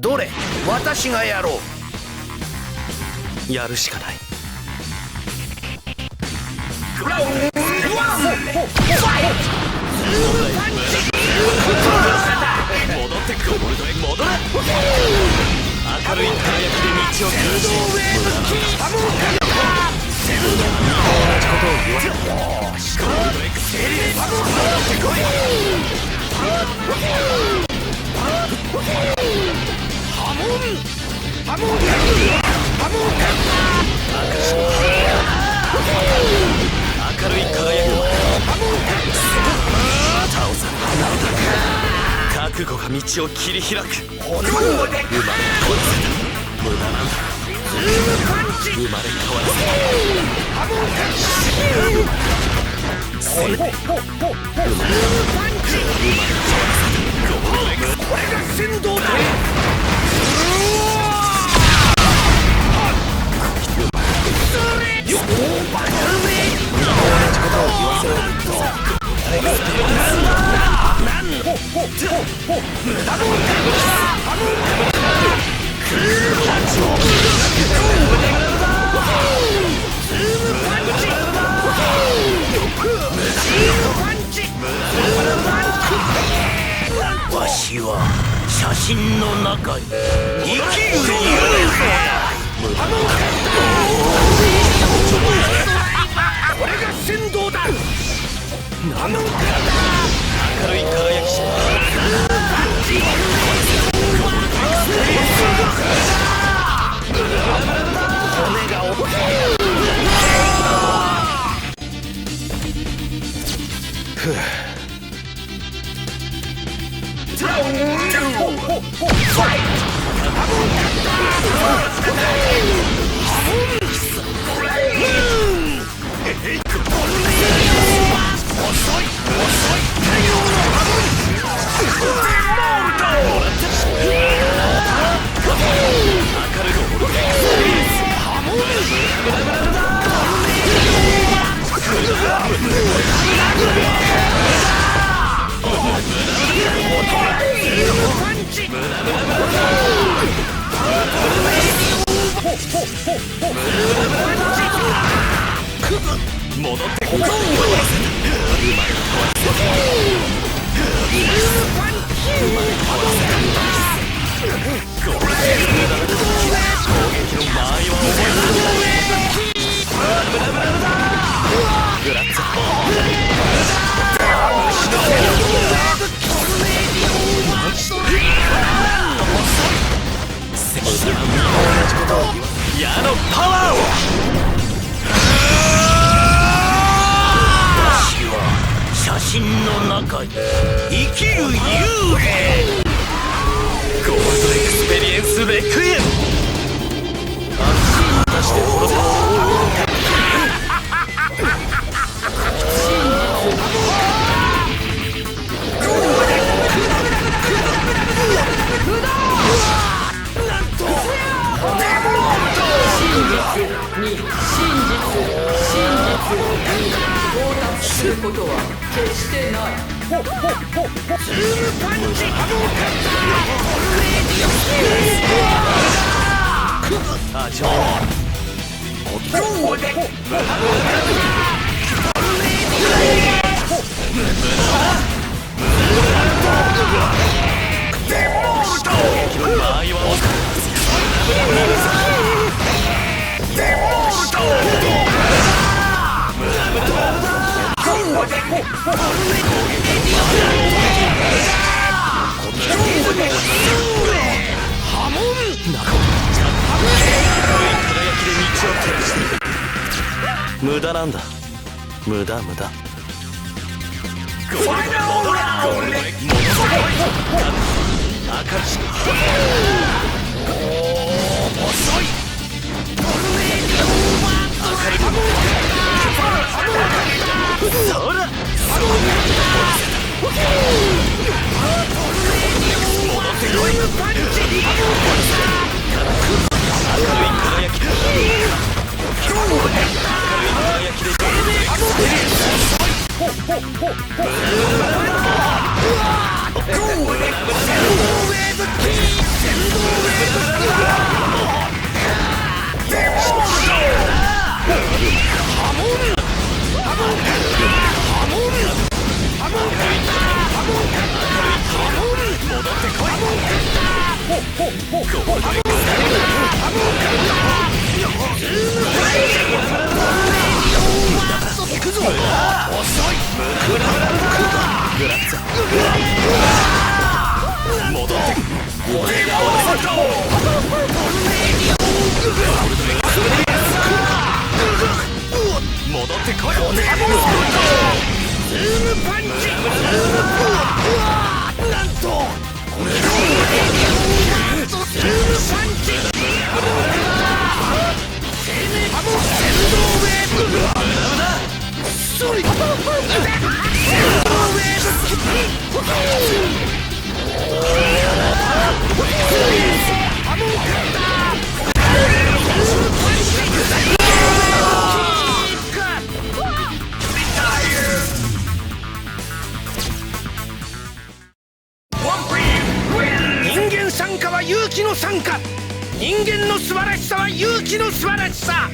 どれ、私がやろう。やるしかない。クラウンズワンファイ戻ってくる。戻れ。明るい輝きで道を照らし、同じことを言わせゴールド X セリエス、戻ってこい。ハモン明るい輝きは倒された。覚悟が道を切り開く。生まれ変わらせた。無駄なんだ。生まれ変わらせた。生命。これが先導だ。わしは写真の中に生きるこれが先導だ。明るい輝きし骨が折れ戻ってこい。矢のパワーを。私は写真の中に生きる幽霊。ゴールドエクスペリエンスレクイエム。果たして滅ぶ。することは決してない。あ、ちょ無駄なんだ。無駄。人間参加は勇気の参加。人間の素晴らしさは勇気の素晴らしさ。